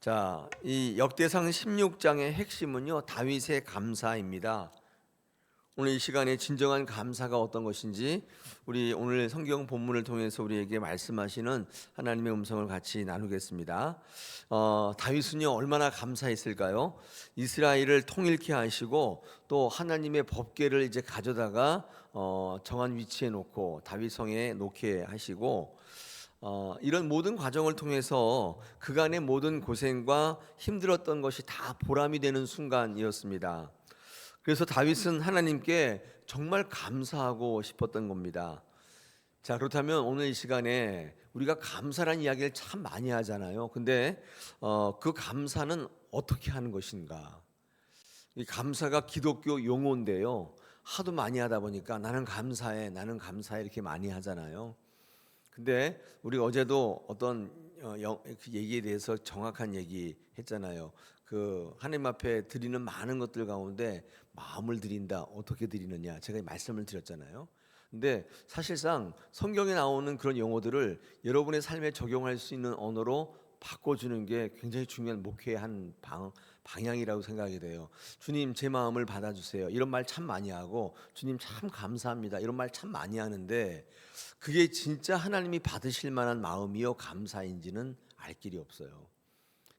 자, 이 역대상 16장의 핵심은요, 다윗의 감사입니다. 오늘 이 시간에 진정한 감사가 어떤 것인지 우리 오늘 성경 본문을 통해서 우리에게 말씀하시는 하나님의 음성을 같이 나누겠습니다. 다윗은요 얼마나 감사했을까요? 이스라엘을 통일케 하시고 또 하나님의 법궤를 이제 가져다가 정한 위치에 놓고 다윗성에 놓게 하시고 이런 모든 과정을 통해서 그간의 모든 고생과 힘들었던 것이 다 보람이 되는 순간이었습니다. 그래서 다윗은 하나님께 정말 감사하고 싶었던 겁니다. 자, 그렇다면 오늘 이 시간에 우리가 감사란 이야기를 참 많이 하잖아요. 근데 그 감사는 어떻게 하는 것인가? 이 감사가 기독교 용어인데요. 하도 많이 하다 보니까 나는 감사해, 나는 감사해 이렇게 많이 하잖아요. 근데 우리 어제도 어떤 그 얘기에 대해서 정확한 얘기 했잖아요. 그 하나님 앞에 드리는 많은 것들 가운데 마음을 드린다. 어떻게 드리느냐? 제가 말씀을 드렸잖아요. 근데 사실상 성경에 나오는 그런 용어들을 여러분의 삶에 적용할 수 있는 언어로 바꿔주는 게 굉장히 중요한 목회의 한 방향이라고 생각이 돼요. 주님 제 마음을 받아주세요. 이런 말 참 많이 하고 주님 참 감사합니다. 이런 말 참 많이 하는데 그게 진짜 하나님이 받으실 만한 마음이요 감사인지는 알 길이 없어요.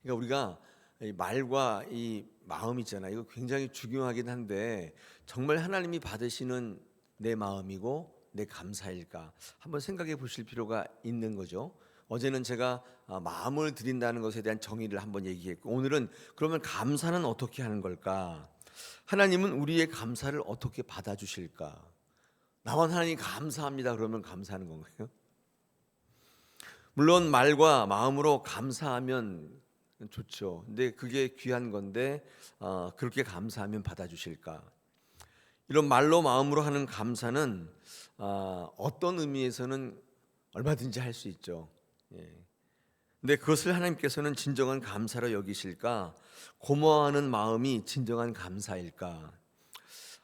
그러니까 우리가 이 말과 이 마음 있잖아요. 이거 굉장히 중요하긴 한데 정말 하나님이 받으시는 내 마음이고 내 감사일까 한번 생각해 보실 필요가 있는 거죠. 어제는 제가 마음을 드린다는 것에 대한 정의를 한번 얘기했고 오늘은 그러면 감사는 어떻게 하는 걸까? 하나님은 우리의 감사를 어떻게 받아주실까? 나만 하나님 감사합니다 그러면 감사하는 건가요? 물론 말과 마음으로 감사하면 좋죠. 근데 그게 귀한 건데 그렇게 감사하면 받아주실까? 이런 말로 마음으로 하는 감사는 어떤 의미에서는 얼마든지 할 수 있죠. 예. 근데 그것을 하나님께서는 진정한 감사로 여기실까? 고마워하는 마음이 진정한 감사일까?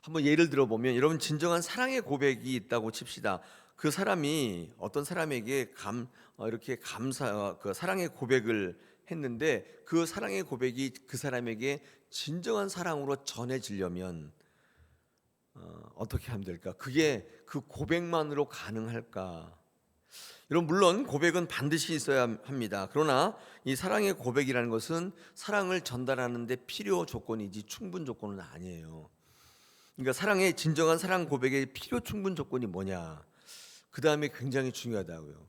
한번 예를 들어보면 여러분 진정한 사랑의 고백이 있다고 칩시다. 그 사람이 어떤 사람에게 이렇게 그 사랑의 고백을 했는데 그 사랑의 고백이 그 사람에게 진정한 사랑으로 전해지려면 어떻게 하면 될까? 그게 그 고백만으로 가능할까? 여러분 물론 고백은 반드시 있어야 합니다. 그러나 이 사랑의 고백이라는 것은 사랑을 전달하는데 필요 조건이지 충분 조건은 아니에요. 그러니까 사랑의 진정한 사랑 고백의 필요 충분 조건이 뭐냐? 그 다음에 굉장히 중요하다고요.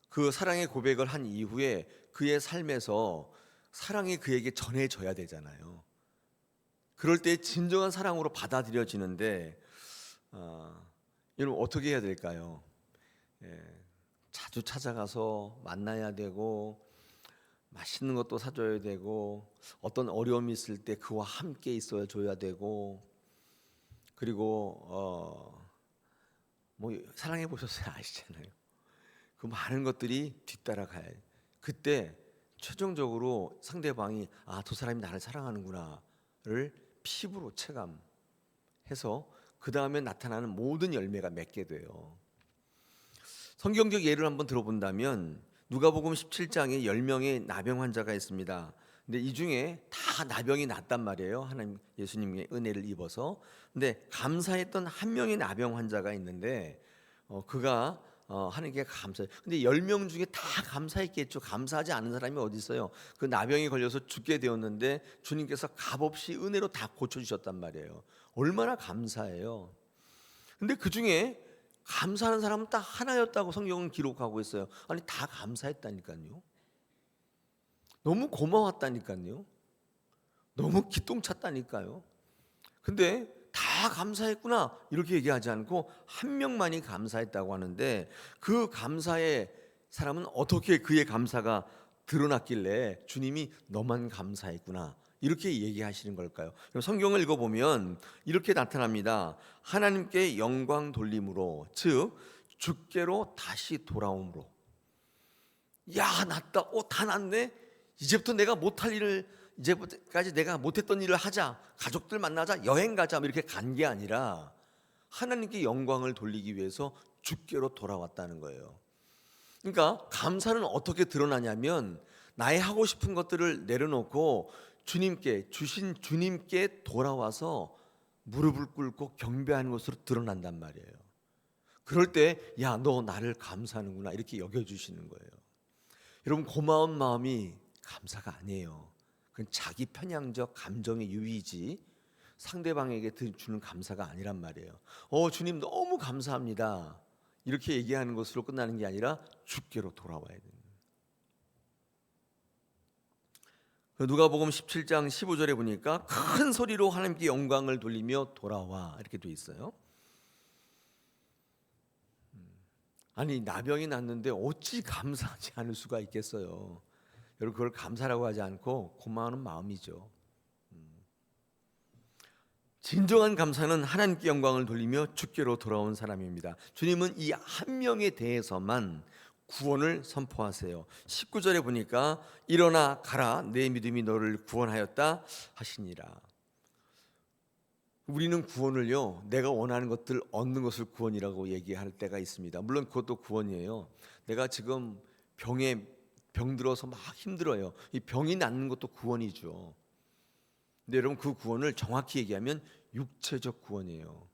그 사랑의 고백을 한 이후에 그의 삶에서 사랑이 그에게 전해져야 되잖아요. 그럴 때 진정한 사랑으로 받아들여지는데 여러분 어떻게 해야 될까요? 자주 찾아가서 만나야 되고 맛있는 것도 사줘야 되고 어떤 어려움이 있을 때 그와 함께 있어야 줘야 되고 그리고 뭐 사랑해 보셨어요 아시잖아요. 그 많은 것들이 뒤따라가요. 그때 최종적으로 상대방이 저 사람이 나를 사랑하는구나를 피부로 체감해서 그 다음에 나타나는 모든 열매가 맺게 돼요. 성경적 예를 한번 들어본다면 누가복음 17장에 10명의 나병 환자가 있습니다. 근데 이 중에 다 나병이 났단 말이에요. 하나님 예수님의 은혜를 입어서. 근데 감사했던 한 명의 나병 환자가 있는데 그가 하나님께 감사해. 근데 10명 중에 다 감사했겠죠. 감사하지 않은 사람이 어디 있어요? 그 나병이 걸려서 죽게 되었는데 주님께서 값없이 은혜로 다 고쳐주셨단 말이에요. 얼마나 감사해요. 근데 그 중에 감사하는 사람은 딱 하나였다고 성경은 기록하고 있어요. 아니 다 감사했다니까요. 너무 고마웠다니까요. 너무 기똥찼다니까요. 근데 다 감사했구나 이렇게 얘기하지 않고 한 명만이 감사했다고 하는데 그 감사의 사람은 어떻게 그의 감사가 드러났길래 주님이 너만 감사했구나 이렇게 얘기하시는 걸까요? 성경을 읽어보면 이렇게 나타납니다. 하나님께 영광 돌림으로 즉 주께로 다시 돌아옴으로. 야 낫다 다 낫네. 이제부터 내가 못할 일을 이제부터까지 내가 못했던 일을 하자. 가족들 만나자. 여행 가자. 이렇게 간 게 아니라 하나님께 영광을 돌리기 위해서 주께로 돌아왔다는 거예요. 그러니까 감사는 어떻게 드러나냐면 나의 하고 싶은 것들을 내려놓고 주님께 주신 주님께 돌아와서 무릎을 꿇고 경배하는 것으로 드러난단 말이에요. 그럴 때 야, 너 나를 감사하는구나 이렇게 여겨주시는 거예요. 여러분, 고마운 마음이 감사가 아니에요. 그건 자기 편향적 감정의 유의지, 상대방에게 주는 감사가 아니란 말이에요. 주님 너무 감사합니다 이렇게 얘기하는 것으로 끝나는 게 아니라 주께로 돌아와야 돼요. 누가복음 17장 15절에 보니까 큰 소리로 하나님께 영광을 돌리며 돌아와 이렇게 돼 있어요. 아니, 나병이 났는데 어찌 감사하지 않을 수가 있겠어요. 여러분, 그걸 감사라고 하지 않고 고마워하는 마음이죠. 진정한 감사는 하나님께 영광을 돌리며 주께로 돌아온 사람입니다. 주님은 이 한 명에 대해서만 구원을 선포하세요. 19절에 보니까 일어나 가라, 내 믿음이 너를 구원하였다 하시니라. 우리는 구원을요, 내가 원하는 것들 얻는 것을 구원이라고 얘기할 때가 있습니다. 물론 그것도 구원이에요. 내가 지금 병들어서 막 힘들어요. 이 병이 낫는 것도 구원이죠. 근데 여러분, 그 구원을 정확히 얘기하면 육체적 구원이에요.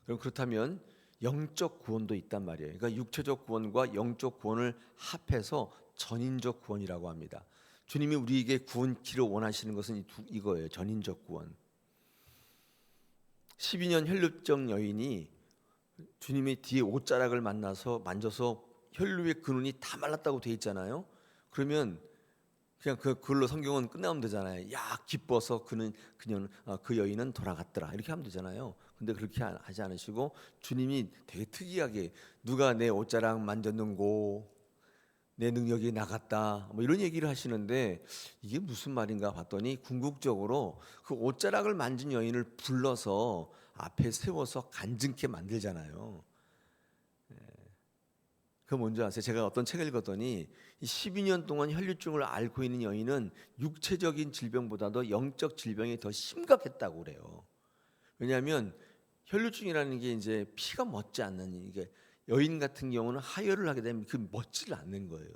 그럼 그렇다면 영적 구원도 있단 말이에요. 그러니까 육체적 구원과 영적 구원을 합해서 전인적 구원이라고 합니다. 주님이 우리에게 구원키를 원하시는 것은 이거예요. 전인적 구원. 12년 혈루증 여인이 주님의 뒤에 옷자락을 만져서 혈루의 근원이 다 말랐다고 돼 있잖아요. 그러면 그냥 그걸로 성경은 끝나면 되잖아요. 야, 기뻐서 그 여인은 돌아갔더라 이렇게 하면 되잖아요. 근데 그렇게 하지 않으시고 주님이 되게 특이하게 누가 내 옷자락 만졌는고 내 능력이 나갔다 뭐 이런 얘기를 하시는데 이게 무슨 말인가 봤더니 궁극적으로 그 옷자락을 만진 여인을 불러서 앞에 세워서 간증케 만들잖아요. 그거 뭔지 아세요? 제가 어떤 책을 읽었더니 12년 동안 혈류증을 앓고 있는 여인은 육체적인 질병보다도 영적 질병이 더 심각했다고 그래요. 왜냐하면 혈류증이라는 게 이제 피가 멎지 않는, 이게 여인 같은 경우는 하혈을 하게 되면 그 멎지를 않는 거예요.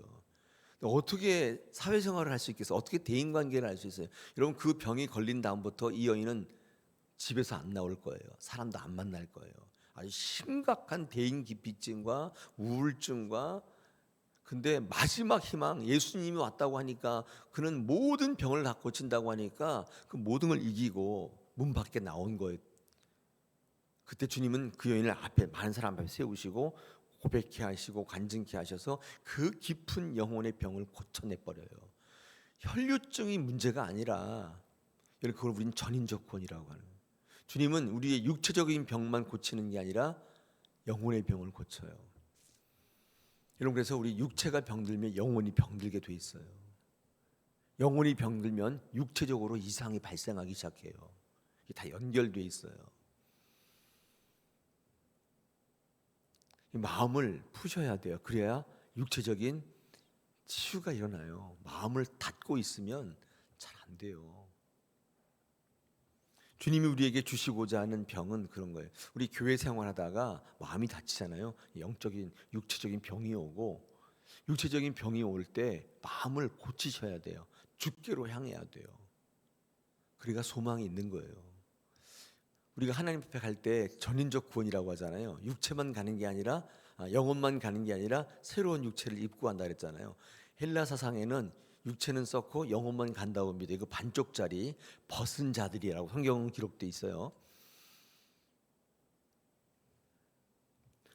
어떻게 사회생활을 할 수 있겠어요? 어떻게 대인관계를 할 수 있어요? 여러분, 그 병이 걸린 다음부터 이 여인은 집에서 안 나올 거예요. 사람도 안 만날 거예요. 아주 심각한 대인기피증과 우울증과, 근데 마지막 희망 예수님이 왔다고 하니까 그는 모든 병을 다 고친다고 하니까 그 모든 걸 이기고 문 밖에 나온 거예요. 그때 주님은 그 여인을 앞에 많은 사람 앞에 세우시고 고백케 하시고 간증케 하셔서 그 깊은 영혼의 병을 고쳐내 버려요. 혈류증이 문제가 아니라 그걸 우리는 전인적 구원이라고 하는 거예요. 주님은 우리의 육체적인 병만 고치는 게 아니라 영혼의 병을 고쳐요. 여러분, 그래서 우리 육체가 병들면 영혼이 병들게 돼 있어요. 영혼이 병들면 육체적으로 이상이 발생하기 시작해요. 이게 다 연결돼 있어요. 마음을 푸셔야 돼요. 그래야 육체적인 치유가 일어나요. 마음을 닫고 있으면 잘 안 돼요. 주님이 우리에게 주시고자 하는 병은 그런 거예요. 우리 교회 생활하다가 마음이 다치잖아요. 영적인 육체적인 병이 오고, 육체적인 병이 올 때 마음을 고치셔야 돼요. 주께로 향해야 돼요. 그러니까 소망이 있는 거예요. 우리가 하나님 앞에 갈 때 전인적 구원이라고 하잖아요. 육체만 가는 게 아니라 영혼만 가는 게 아니라 새로운 육체를 입고 간다 그랬잖아요. 헬라 사상에는 육체는 썩고 영혼만 간다고 합니다. 이거 반쪽짜리 벗은 자들이라고 성경은 기록돼 있어요.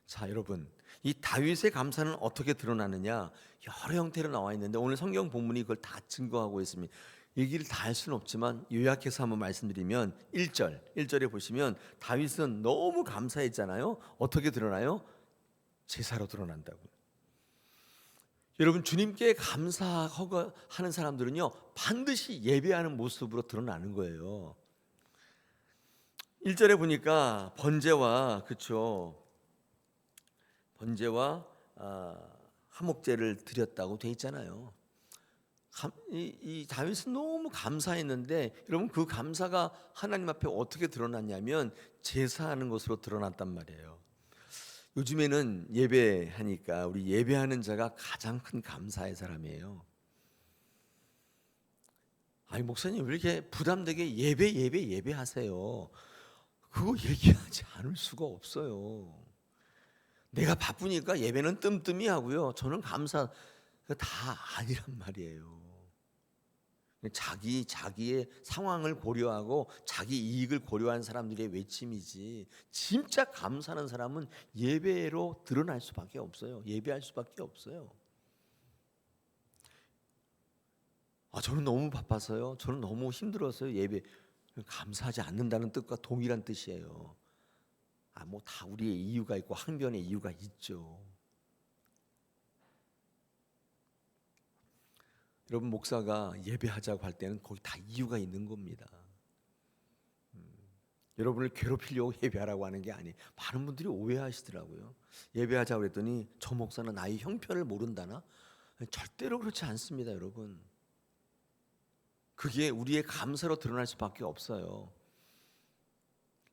자, 여러분, 이 다윗의 감사는 어떻게 드러나느냐? 여러 형태로 나와 있는데 오늘 성경 본문이 그걸 다 증거하고 있습니다. 얘기를 다 할 수는 없지만 요약해서 한번 말씀드리면 1절에 보시면 다윗은 너무 감사했잖아요. 어떻게 드러나요? 제사로 드러난다고. 여러분, 주님께 감사하는 사람들은요 반드시 예배하는 모습으로 드러나는 거예요. 1절에 보니까 번제와 화목제를 드렸다고 돼 있잖아요. 이 다윗은 너무 감사했는데 여러분, 그 감사가 하나님 앞에 어떻게 드러났냐면 제사하는 것으로 드러났단 말이에요. 요즘에는 예배하니까 우리 예배하는 자가 가장 큰 감사의 사람이에요. 아니 목사님 왜 이렇게 부담되게 예배하세요? 그거 얘기하지 않을 수가 없어요. 내가 바쁘니까 예배는 뜸뜸이 하고요. 저는 감사 다 아니란 말이에요. 자기의 상황을 고려하고 자기 이익을 고려한 사람들의 외침이지, 진짜 감사하는 사람은 예배로 드러날 수밖에 없어요. 예배할 수밖에 없어요. 저는 너무 바빠서요. 저는 너무 힘들어서요. 예배 감사하지 않는다는 뜻과 동일한 뜻이에요. 뭐 다 우리의 이유가 있고 항변의 이유가 있죠. 여러분, 목사가 예배하자고 할 때는 거기 다 이유가 있는 겁니다. 여러분을 괴롭히려고 예배하라고 하는 게 아니에요. 많은 분들이 오해하시더라고요. 예배하자고 그랬더니 저 목사는 나의 형편을 모른다나? 절대로 그렇지 않습니다, 여러분. 그게 우리의 감사로 드러날 수밖에 없어요.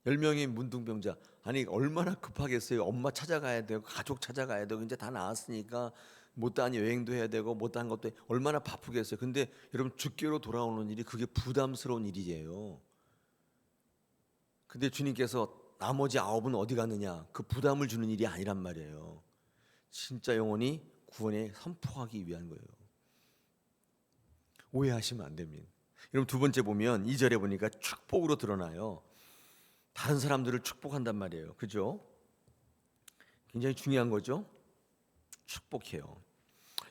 10명의 문둥병자, 아니 얼마나 급하겠어요. 엄마 찾아가야 되고 가족 찾아가야 되고 이제 다 나았으니까 못다한 여행도 해야 되고 못다한 것도 얼마나 바쁘겠어요. 근데 여러분, 주께로 돌아오는 일이 그게 부담스러운 일이에요. 근데 주님께서 나머지 9은 어디 갔느냐, 그 부담을 주는 일이 아니란 말이에요. 진짜 영혼이 구원에 선포하기 위한 거예요. 오해하시면 안 됩니다. 여러분, 두 번째 보면 2절에 보니까 축복으로 드러나요. 다른 사람들을 축복한단 말이에요. 그죠? 굉장히 중요한 거죠. 축복해요.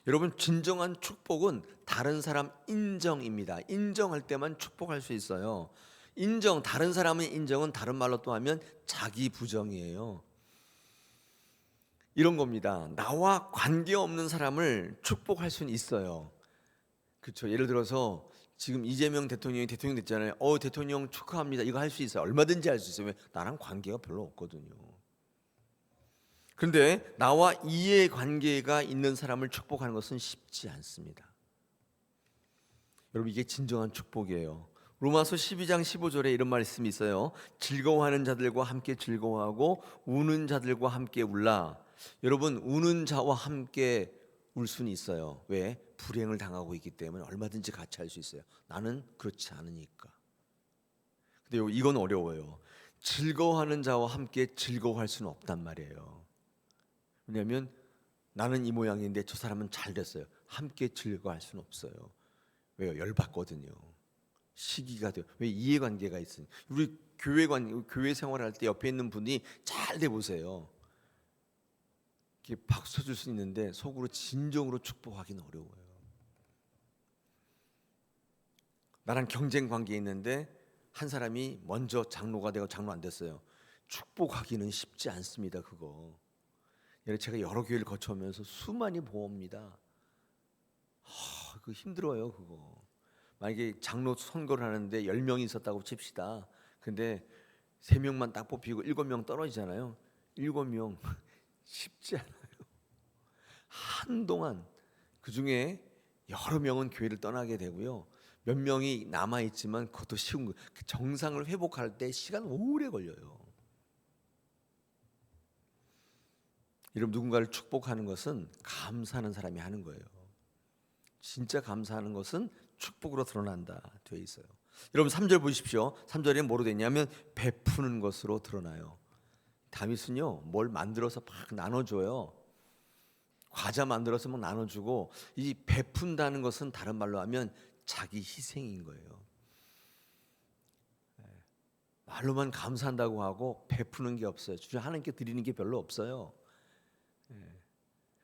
여러분, 진정한 축복은 다른 사람 인정입니다. 인정할 때만 축복할 수 있어요. 인정, 다른 사람의 인정은 다른 말로 또 하면 자기 부정이에요. 이런 겁니다. 나와 관계없는 사람을 축복할 수는 있어요. 그렇죠. 예를 들어서 지금 이재명 대통령이 대통령 됐잖아요. 대통령 축하합니다. 이거 할 수 있어요. 얼마든지 할 수 있어요. 왜? 나랑 관계가 별로 없거든요. 그런데 나와 이해관계가 있는 사람을 축복하는 것은 쉽지 않습니다. 여러분, 이게 진정한 축복이에요. 로마서 12장 15절에 이런 말씀이 있어요. 즐거워하는 자들과 함께 즐거워하고 우는 자들과 함께 울라. 여러분, 우는 자와 함께 울 수는 있어요. 왜? 불행을 당하고 있기 때문에 얼마든지 같이 할 수 있어요. 나는 그렇지 않으니까. 근데 이건 어려워요. 즐거워하는 자와 함께 즐거워할 수는 없단 말이에요. 왜냐하면 나는 이 모양인데 저 사람은 잘 됐어요. 함께 즐거워할 수는 없어요. 왜요? 열받거든요. 시기가 돼요. 왜? 이해관계가 있으니. 우리 교회 생활할 때 옆에 있는 분이 잘 돼 보세요. 이렇게 박수 쳐줄 수 있는데 속으로 진정으로 축복하기는 어려워요. 나랑 경쟁 관계에 있는데 한 사람이 먼저 장로가 되고 장로 안 됐어요. 축복하기는 쉽지 않습니다. 그거. 제가 여러 교회를 거쳐오면서 수많이 보옵니다. 그거 힘들어요. 그거. 만약에 장로 선거를 하는데 10명이 있었다고 칩시다. 근데 3명만 딱 뽑히고 7명 떨어지잖아요. 7명 쉽지 않아요. 한동안 그중에 여러 명은 교회를 떠나게 되고요. 몇 명이 남아있지만 그것도 쉬운 거예요. 그 정상을 회복할 때 시간 오래 걸려요. 여러분, 누군가를 축복하는 것은 감사하는 사람이 하는 거예요. 진짜 감사하는 것은 축복으로 드러난다 되어 있어요. 여러분, 3절 보십시오. 3절에 뭐로 되냐면 베푸는 것으로 드러나요. 다윗은요, 뭘 만들어서 막 나눠줘요. 과자 만들어서 막 나눠주고, 이 베푼다는 것은 다른 말로 하면 자기 희생인 거예요. 말로만 감사한다고 하고 베푸는 게 없어요. 주님 하나님께 드리는 게 별로 없어요.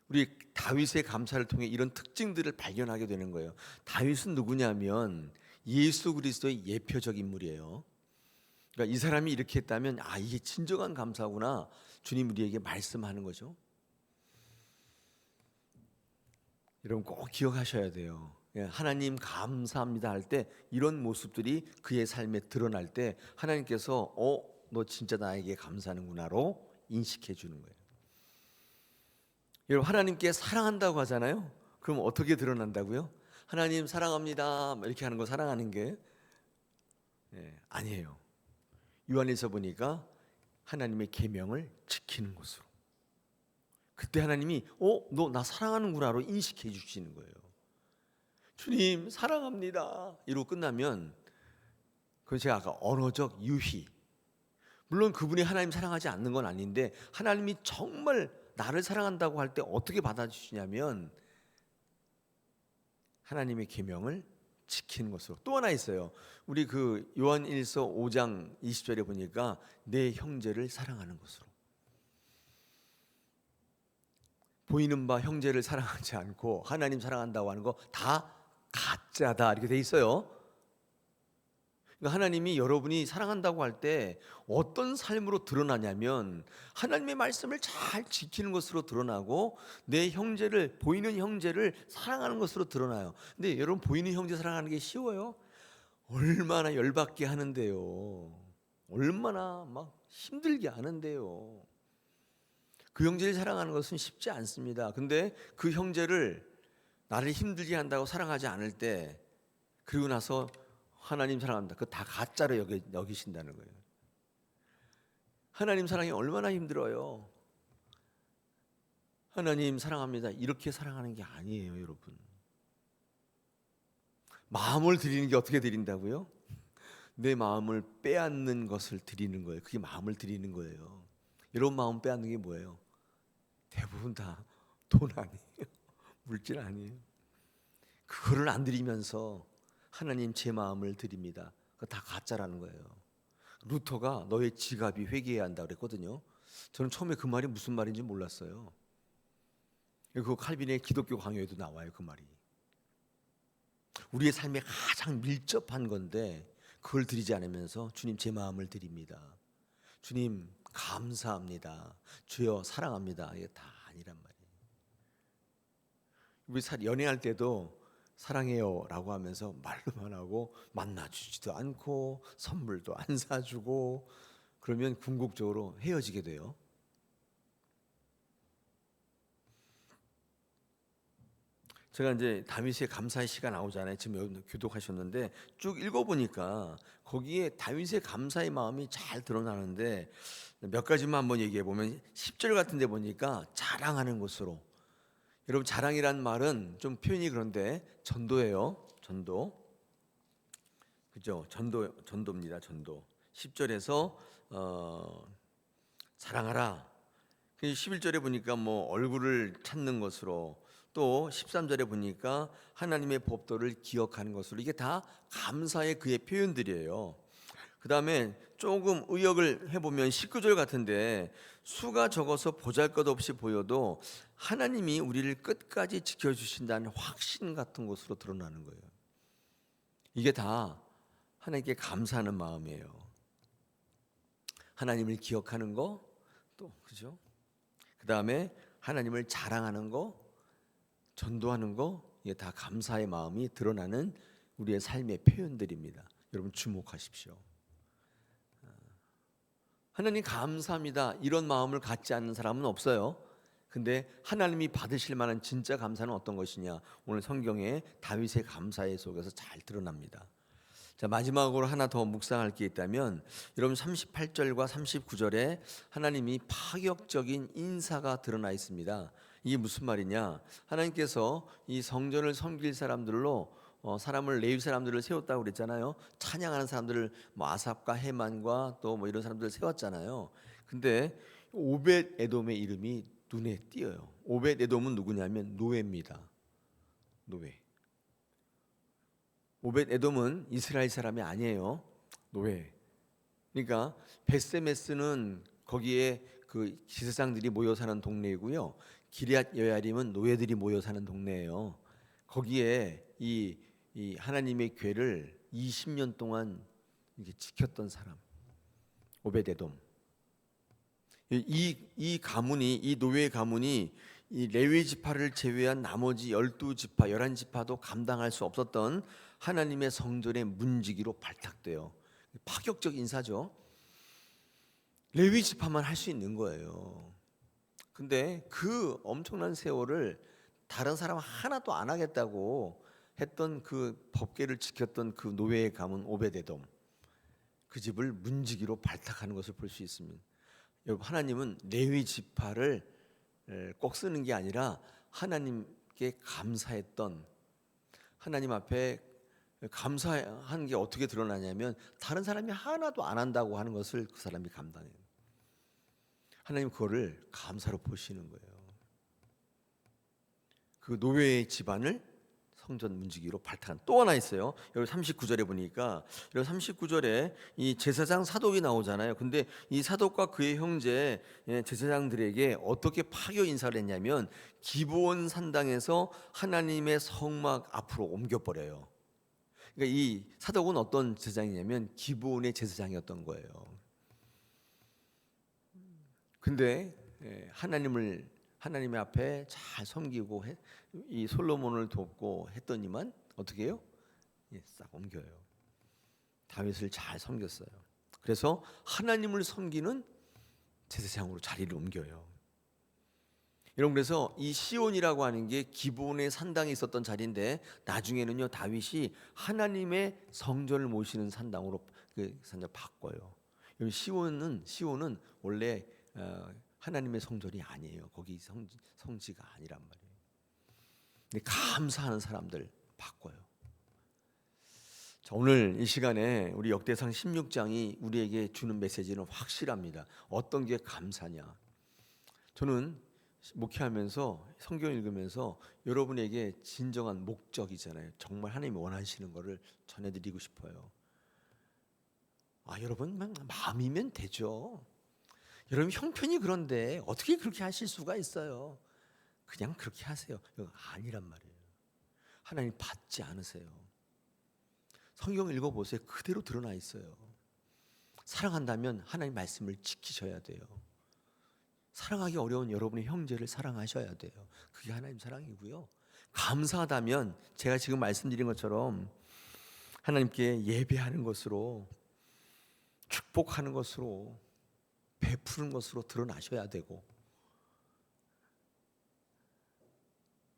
우리 다윗의 감사를 통해 이런 특징들을 발견하게 되는 거예요. 다윗은 누구냐면 예수 그리스도의 예표적 인물이에요. 그러니까 이 사람이 이렇게 했다면 이게 진정한 감사구나. 주님 우리에게 말씀하는 거죠. 여러분, 꼭 기억하셔야 돼요. 하나님 감사합니다 할 때 이런 모습들이 그의 삶에 드러날 때 하나님께서 너 진짜 나에게 감사하는구나로 인식해 주는 거예요. 여러분, 하나님께 사랑한다고 하잖아요. 그럼 어떻게 드러난다고요? 하나님 사랑합니다 이렇게 하는 거 사랑하는 게 아니에요. 요한에서 보니까 하나님의 계명을 지키는 것으로, 그때 하나님이 너 나 사랑하는구나로 인식해 주시는 거예요. 주님 사랑합니다 이러고 끝나면 그건 제가 아까 언어적 유희, 물론 그분이 하나님 사랑하지 않는 건 아닌데 하나님이 정말 나를 사랑한다고 할 때 어떻게 받아주시냐면 하나님의 계명을 지키는 것으로. 또 하나 있어요. 우리 그 요한일서 5장 20절에 보니까 내 형제를 사랑하는 것으로. 보이는 바 형제를 사랑하지 않고 하나님 사랑한다고 하는 거 다 가짜다 이렇게 돼 있어요. 그러니까 하나님이 여러분이 사랑한다고 할 때 어떤 삶으로 드러나냐면 하나님의 말씀을 잘 지키는 것으로 드러나고 내 형제를, 보이는 형제를 사랑하는 것으로 드러나요. 근데 여러분, 보이는 형제 사랑하는 게 쉬워요? 얼마나 열받게 하는데요. 얼마나 막 힘들게 하는데요. 그 형제를 사랑하는 것은 쉽지 않습니다. 근데 그 형제를 나를 힘들게 한다고 사랑하지 않을 때, 그리고 나서 하나님 사랑한다, 그거 다 가짜로 여기신다는 거예요. 하나님 사랑이 얼마나 힘들어요. 하나님 사랑합니다 이렇게 사랑하는 게 아니에요, 여러분. 마음을 드리는 게 어떻게 드린다고요? 내 마음을 빼앗는 것을 드리는 거예요. 그게 마음을 드리는 거예요. 이런 마음 빼앗는 게 뭐예요? 대부분 다 돈 아니에요. 물질 아니에요. 그거를 안 드리면서 하나님 제 마음을 드립니다, 그거 다 가짜라는 거예요. 루터가 너의 지갑이 회개해야 한다고 그랬거든요. 저는 처음에 그 말이 무슨 말인지 몰랐어요. 그 칼빈의 기독교 강요에도 나와요, 그 말이. 우리의 삶에 가장 밀접한 건데 그걸 드리지 않으면서 주님 제 마음을 드립니다, 주님 감사합니다, 주여 사랑합니다, 이게 다 아니란 말이에요. 우리 연애할 때도 사랑해요 라고 하면서 말로만 하고 만나주지도 않고 선물도 안 사주고 그러면 궁극적으로 헤어지게 돼요. 제가 이제 다윗의 감사의 시가 나오잖아요. 지금 여러분 교독하셨는데 쭉 읽어보니까 거기에 다윗의 감사의 마음이 잘 드러나는데 몇 가지만 한번 얘기해 보면 10절 같은 데 보니까 자랑하는 것으로. 여러분, 자랑이란 말은 좀 표현이 그런데 전도예요. 전도. 그죠? 전도입니다. 전도. 10절에서 자랑하라. 11절에 보니까 뭐 얼굴을 찾는 것으로, 또 13절에 보니까 하나님의 법도를 기억하는 것으로, 이게 다 감사의 그의 표현들이에요. 그 다음에 조금 의역을 해보면 19절 같은데 수가 적어서 보잘것없이 보여도 하나님이 우리를 끝까지 지켜주신다는 확신 같은 것으로 드러나는 거예요. 이게 다 하나님께 감사하는 마음이에요. 하나님을 기억하는 거, 또 그죠? 그 다음에 하나님을 자랑하는 거, 전도하는 거, 이게 다 감사의 마음이 드러나는 우리의 삶의 표현들입니다. 여러분 주목하십시오. 하나님 감사합니다 이런 마음을 갖지 않는 사람은 없어요. 근데 하나님이 받으실 만한 진짜 감사는 어떤 것이냐, 오늘 성경에 다윗의 감사의 속에서 잘 드러납니다. 자, 마지막으로 하나 더 묵상할 게 있다면 여러분 38절과 39절에 하나님이 파격적인 인사가 드러나 있습니다. 이게 무슨 말이냐, 하나님께서 이 성전을 섬길 사람들로 사람을, 레위 사람들을 세웠다고 그랬잖아요. 찬양하는 사람들을 뭐 아삽과 헤만과 또 뭐 이런 사람들을 세웠잖아요. 근데 오벳 에돔의 이름이 눈에 띄어요. 오벳 에돔은 누구냐면 노예입니다. 노예. 오벳 에돔은 이스라엘 사람이 아니에요. 노예. 그러니까 베스메스는 거기에 그 지세상들이 모여 사는 동네이고요. 기럇 여야림은 노예들이 모여 사는 동네예요. 거기에 이 하나님의 궤를 20년 동안 이렇게 지켰던 사람, 오벳 에돔. 이 가문이, 이 노예 가문이 이 레위 지파를 제외한 나머지 12지파, 11지파도 감당할 수 없었던 하나님의 성전의 문지기로 발탁돼요. 파격적 인사죠. 레위 지파만 할 수 있는 거예요. 근데 그 엄청난 세월을 다른 사람 하나도 안 하겠다고 했던 그 법궤를 지켰던 그 노예의 가문 오벳 에돔, 그 집을 문지기로 발탁하는 것을 볼 수 있습니다. 여러분, 하나님은 레위 지파를 꼭 쓰는 게 아니라 하나님께 감사했던, 하나님 앞에 감사한 게 어떻게 드러나냐면 다른 사람이 하나도 안 한다고 하는 것을 그 사람이 감당해요. 하나님 그거를 감사로 보시는 거예요. 그 노예의 집안을 성전 문지기로 발탁한 또 하나 있어요. 여기 39절에 보니까 여기 39절에 이 제사장 사독이 나오잖아요. 근데 이 사독과 그의 형제 제사장들에게 어떻게 파교 인사를 했냐면 기브온 산당에서 하나님의 성막 앞으로 옮겨 버려요. 그러니까 이 사독은 어떤 제사장이냐면 기브온의 제사장이었던 거예요. 근데 하나님의 앞에 잘 섬기고 이 솔로몬을 돕고 했더니만 어떻게 해요? 싹 옮겨요. 다윗을 잘 섬겼어요. 그래서 하나님을 섬기는 제사장으로 자리를 옮겨요. 여러분, 그래서 이 시온이라고 하는 게 기브온의 산당에 있었던 자리인데 나중에는요 다윗이 하나님의 성전을 모시는 산당으로 그 산당을 바꿔요. 시온은 원래 하나님의 성전이 아니에요. 거기 성지가 아니란 말이에요. 근데 감사하는 사람들 바꿔요. 자, 오늘 이 시간에 우리 역대상 16장이 우리에게 주는 메시지는 확실합니다. 어떤 게 감사냐? 저는 목회하면서 성경 읽으면서 여러분에게 진정한 목적이잖아요. 정말 하나님이 원하시는 것을 전해드리고 싶어요. 여러분 마음이면 되죠. 여러분 형편이 그런데 어떻게 그렇게 하실 수가 있어요? 그냥 그렇게 하세요. 이거 아니란 말이에요. 하나님 받지 않으세요. 성경 읽어보세요. 그대로 드러나 있어요. 사랑한다면 하나님 말씀을 지키셔야 돼요. 사랑하기 어려운 여러분의 형제를 사랑하셔야 돼요. 그게 하나님 사랑이고요. 감사하다면 제가 지금 말씀드린 것처럼 하나님께 예배하는 것으로, 축복하는 것으로, 베푸는 것으로 드러나셔야 되고,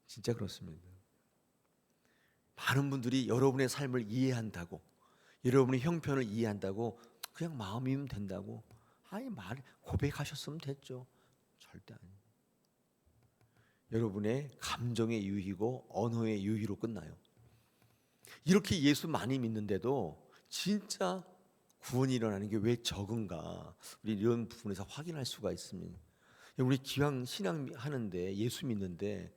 진짜 그렇습니다. 많은 분들이 여러분의 삶을 이해한다고, 여러분의 형편을 이해한다고 그냥 마음이면 된다고 고백하셨으면 됐죠. 절대 아니에요. 여러분의 감정의 유희고 언어의 유희로 끝나요. 이렇게 예수 많이 믿는데도 진짜 구원이 일어나는 게 왜 적은가, 우리 이런 부분에서 확인할 수가 있습니다. 우리 기왕 신앙 하는데, 예수 믿는데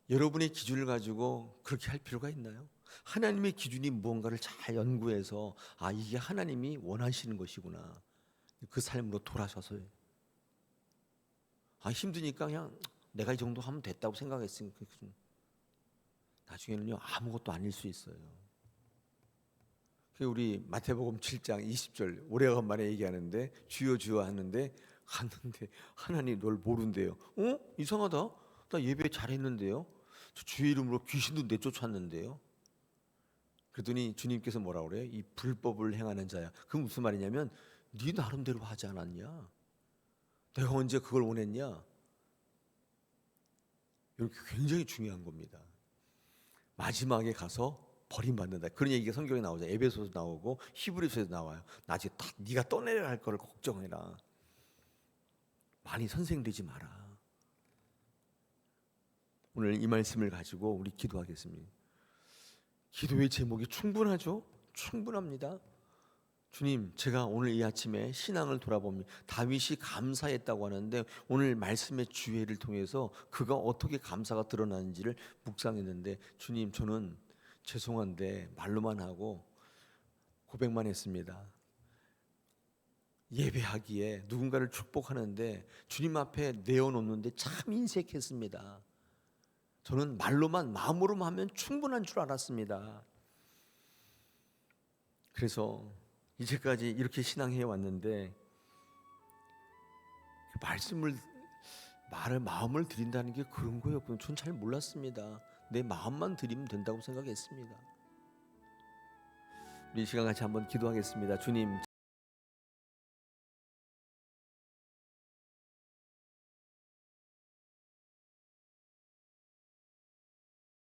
여러분의 기준을 가지고 그렇게 할 필요가 있나요? 하나님의 기준이 무언가를 잘 연구해서 이게 하나님이 원하시는 것이구나, 그 삶으로 돌아서서요. 힘드니까 그냥 내가 이 정도 하면 됐다고 생각했으니까 나중에는요 아무것도 아닐 수 있어요. 우리 마태복음 7장 20절 오래간만에 얘기하는데 주여 주여 하는데 갔는데 하나님 널 모른대요. 이상하다. 나 예배 잘했는데요. 저 주의 이름으로 귀신도 내쫓았는데요. 그랬더니 주님께서 뭐라 그래요? 이 불법을 행하는 자야. 그 무슨 말이냐면 네 나름대로 하지 않았냐? 내가 언제 그걸 원했냐? 이렇게 굉장히 중요한 겁니다. 마지막에 가서 버림받는다, 그런 얘기가 성경에 나오죠. 에베소서 나오고 히브리서에도 나와요. 나중에 다 네가 떠내려야 할 거를 걱정해라. 많이 선생되지 마라. 오늘 이 말씀을 가지고 우리 기도하겠습니다. 기도의 제목이 충분하죠? 충분합니다. 주님, 제가 오늘 이 아침에 신앙을 돌아봅니다. 다윗이 감사했다고 하는데 오늘 말씀의 주혜를 통해서 그가 어떻게 감사가 드러나는지를 묵상했는데, 주님, 저는 죄송한데 말로만 하고 고백만 했습니다. 예배하기에 누군가를 축복하는데 주님 앞에 내어놓는데 참 인색했습니다. 저는 말로만, 마음으로만 하면 충분한 줄 알았습니다. 그래서 이제까지 이렇게 신앙해 왔는데 마음을 드린다는 게 그런 거였군요. 전 잘 몰랐습니다. 내 마음만 드리면 된다고 생각했습니다. 우리 이 시간 같이 한번 기도하겠습니다. 주님,